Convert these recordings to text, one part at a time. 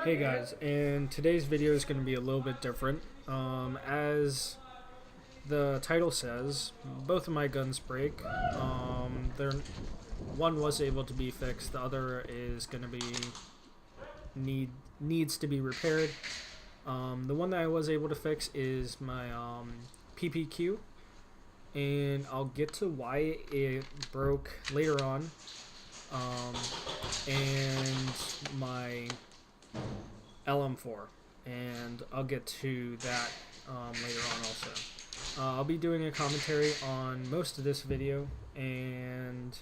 Hey guys, and today's video is going to be a little bit different. As the title says, both of my guns break. One was able to be fixed, the other is going to be needs to be repaired. The one that I was able to fix is my PPQ, and I'll get to why it broke later on. And my LM4, and I'll get to that later on also. I'll be doing a commentary on most of this video and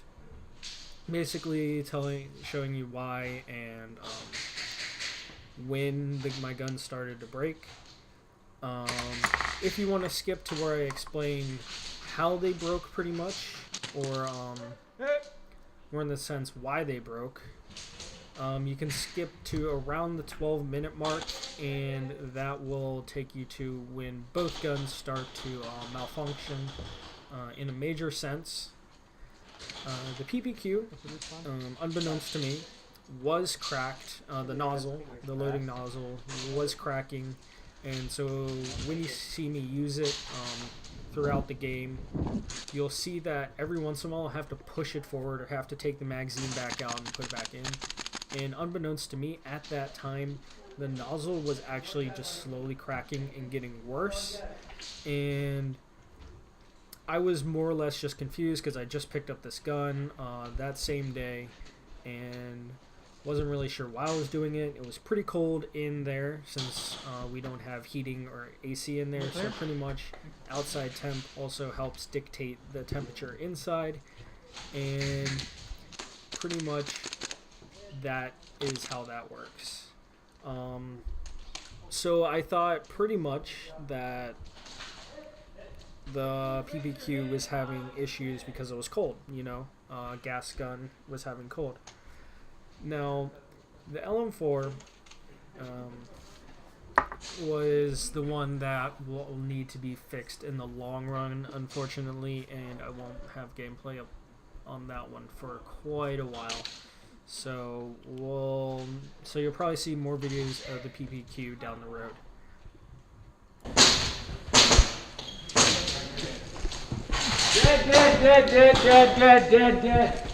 basically showing you why and when my gun started to break. If you want to skip to where I explain how they broke pretty much, or more in the sense why they broke, you can skip to around the 12-minute mark, and that will take you to when both guns start to malfunction in a major sense. The PPQ, unbeknownst to me, was cracked. The nozzle, the loading nozzle, was cracking, and so when you see me use it throughout the game, you'll see that every once in a while I have to push it forward or have to take the magazine back out and put it back in. And unbeknownst to me, at that time, the nozzle was actually just slowly cracking and getting worse. And I was more or less just confused because I just picked up this gun that same day and wasn't really sure why I was doing it. It was pretty cold in there since we don't have heating or AC in there, so pretty much outside temp also helps dictate the temperature inside, and pretty much that is how that works. So I thought pretty much that the PPQ was having issues because it was cold, gas gun was having cold. Now, the LM4 was the one that will need to be fixed in the long run, unfortunately, and I won't have gameplay on that one for quite a while. So you'll probably see more videos of the PPQ down the road. Dead.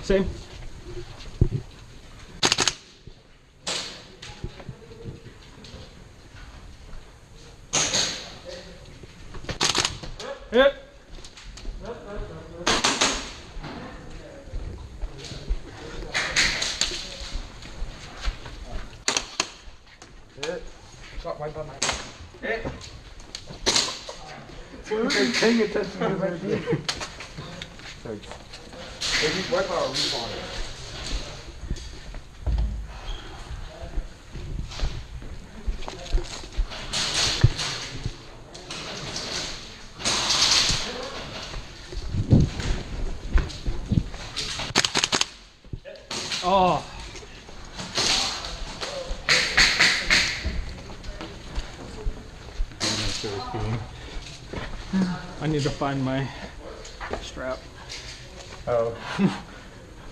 Same. Hit. Hit. Shot right by my hit. Paying attention to my team. Thanks. Maybe wipe out a respawn. Oh. I need to find my strap. Oh.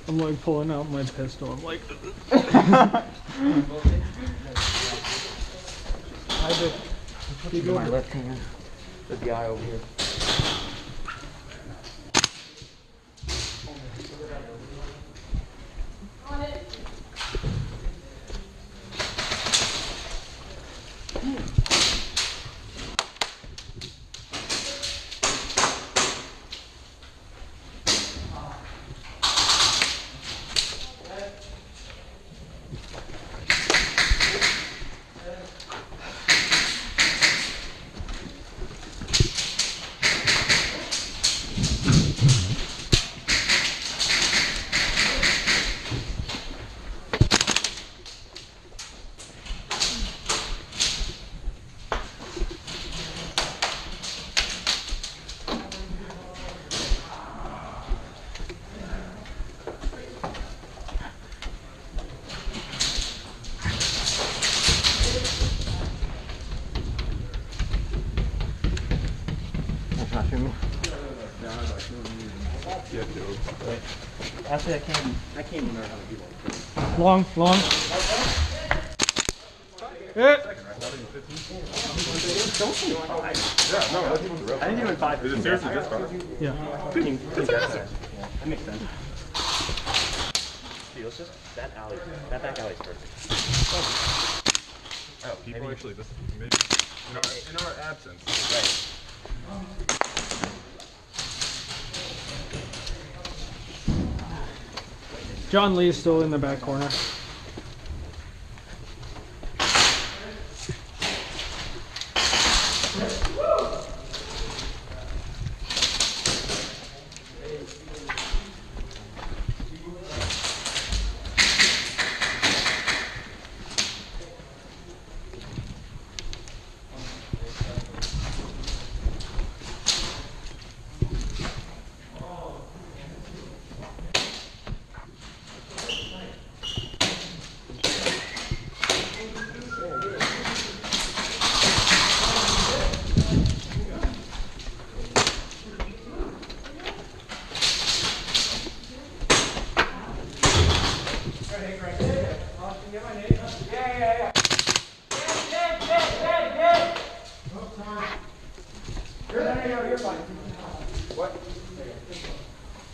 I'm like pulling out my pistol. I'm like. Keep my left hand. Put the eye over here. Not shooting me. Actually, I can't even learn how to do that. Long. Hit. Yeah, no, that's even real. I didn't even 5. Is it seriously just 5? Yeah. That makes sense. Dude, let's just, that back alley is perfect. Oh, people actually just, maybe, in our absence. Right. John Lee's still in the back corner.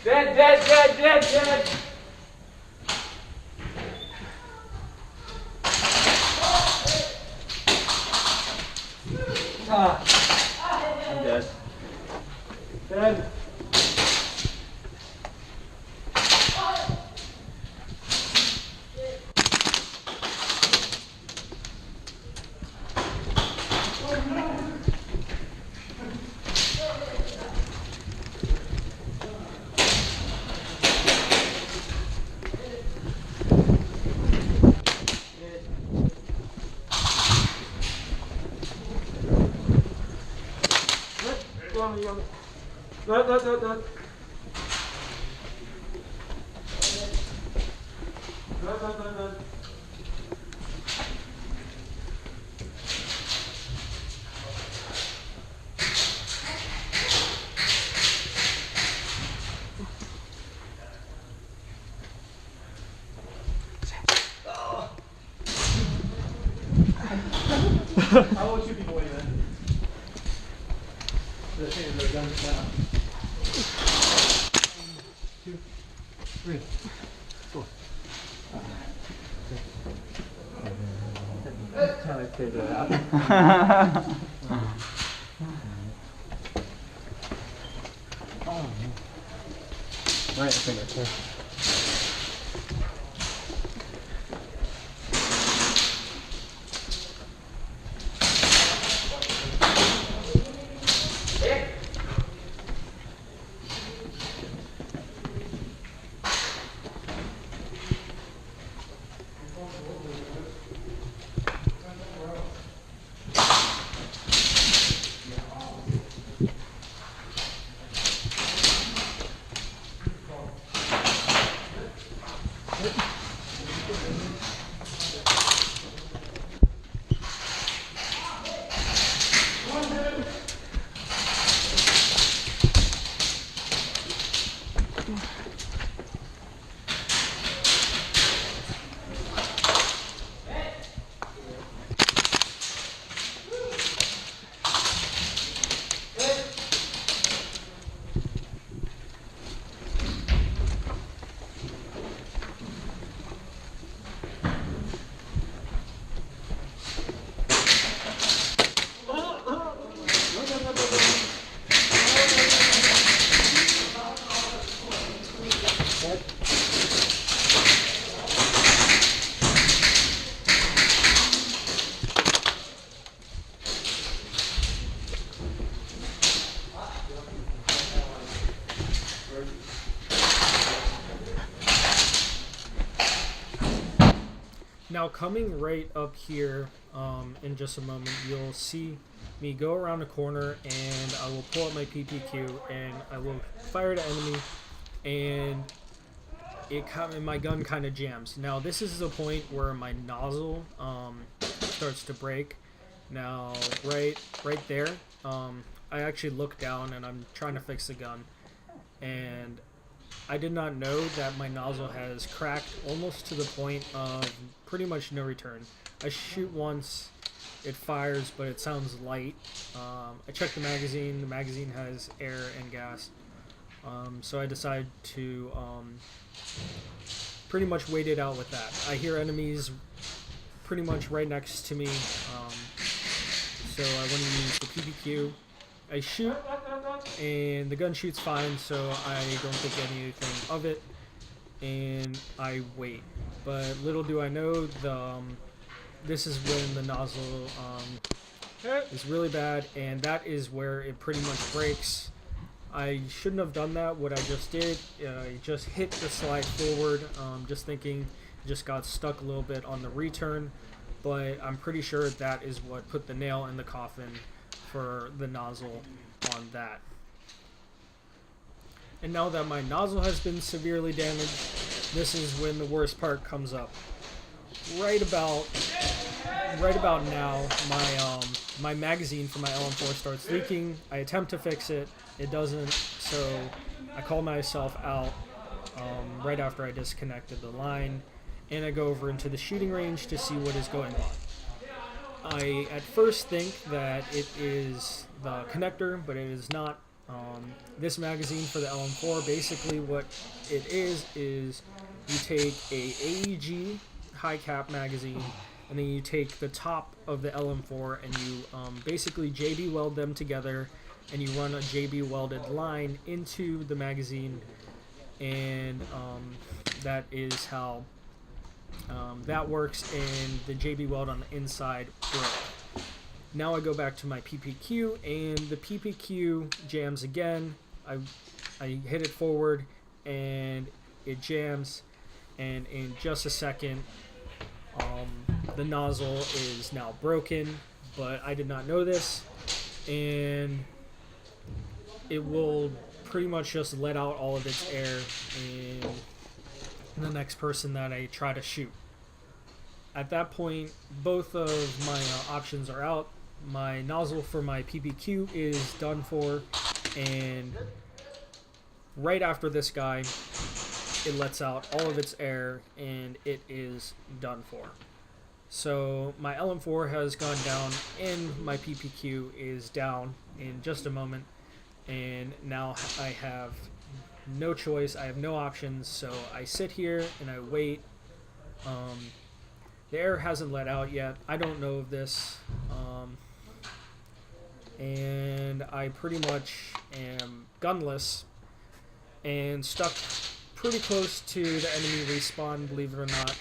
Dead. I'm dead. Dead. That. How old should people weigh then? The thing is, they're done now. 1, 2, 3, 4. Trying to figure it out. Right finger. Now coming right up here, in just a moment, you'll see me go around the corner, and I will pull up my PPQ, and I will fire the enemy, and my gun kind of jams. Now this is the point where my nozzle starts to break. Now right there, I actually look down and I'm trying to fix the gun, and I did not know that my nozzle has cracked almost to the point of pretty much no return. I shoot once, it fires, but it sounds light. I checked the magazine has air and gas. So I decided to pretty much wait it out with that. I hear enemies pretty much right next to me, so I want to use the PPQ. I shoot, and the gun shoots fine, so I don't think anything of it, and I wait. But little do I know, this is when the nozzle is really bad, and that is where it pretty much breaks. I shouldn't have done that. What I just did, I just hit the slide forward, just thinking, just got stuck a little bit on the return, but I'm pretty sure that is what put the nail in the coffin for the nozzle on that. And now that my nozzle has been severely damaged, this is when the worst part comes up. Right about now, my magazine for my LM4 starts leaking. I attempt to fix it, it doesn't, so I call myself out right after I disconnected the line, and I go over into the shooting range to see what is going on. I at first think that it is the connector, but it is not. This magazine for the LM4, basically what it is you take a AEG high cap magazine, and then you take the top of the LM4 and you basically JB weld them together, and you run a JB welded line into the magazine, and that is how that works, and the JB weld on the inside broke. Now I go back to my PPQ, and the PPQ jams again. I hit it forward, and it jams, and in just a second, the nozzle is now broken, but I did not know this, and it will pretty much just let out all of its air in the next person that I try to shoot. At that point, both of my options are out. My nozzle for my PPQ is done for, and right after this guy, it lets out all of its air, and it is done for. So my LM4 has gone down, and my PPQ is down in just a moment, and now I have no choice, I have no options, so I sit here and I wait. The air hasn't let out yet. I don't know of this, and I pretty much am gunless and stuck pretty close to the enemy respawn, believe it or not,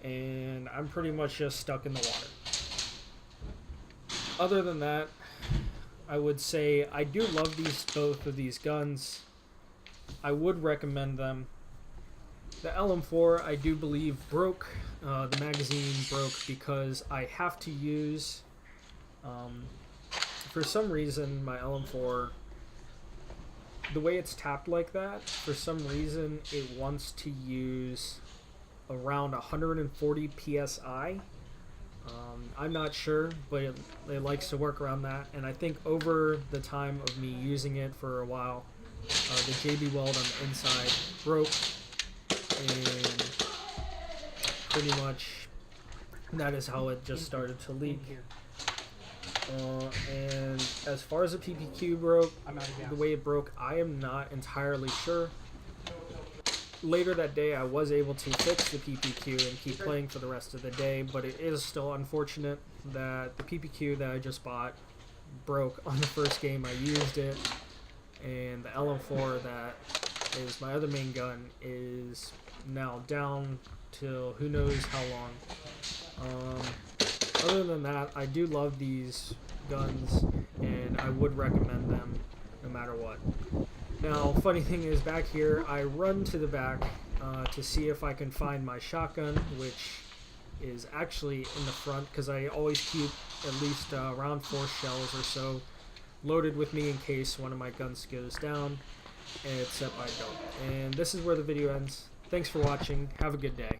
and I'm pretty much just stuck in the water. Other than that, I would say I do love both of these guns. I would recommend them. The LM4, I do believe, broke. The magazine broke because I have to use, for some reason, my LM4, the way it's tapped like that, for some reason, it wants to use around 140 PSI. I'm not sure, but it likes to work around that, and I think over the time of me using it for a while, the JB weld on the inside broke, and pretty much that is how it just started to leak. And as far as the PPQ broke, the way it broke, I am not entirely sure. Later that day, I was able to fix the PPQ and keep playing for the rest of the day, but it is still unfortunate that the PPQ that I just bought broke on the first game I used it, and the LM4 that is my other main gun is now down till who knows how long. Other than that, I do love these guns, and I would recommend them no matter what. Now, funny thing is, back here, I run to the back to see if I can find my shotgun, which is actually in the front, because I always keep at least around 4 shells or so loaded with me in case one of my guns goes down, except I don't. And this is where the video ends. Thanks for watching. Have a good day.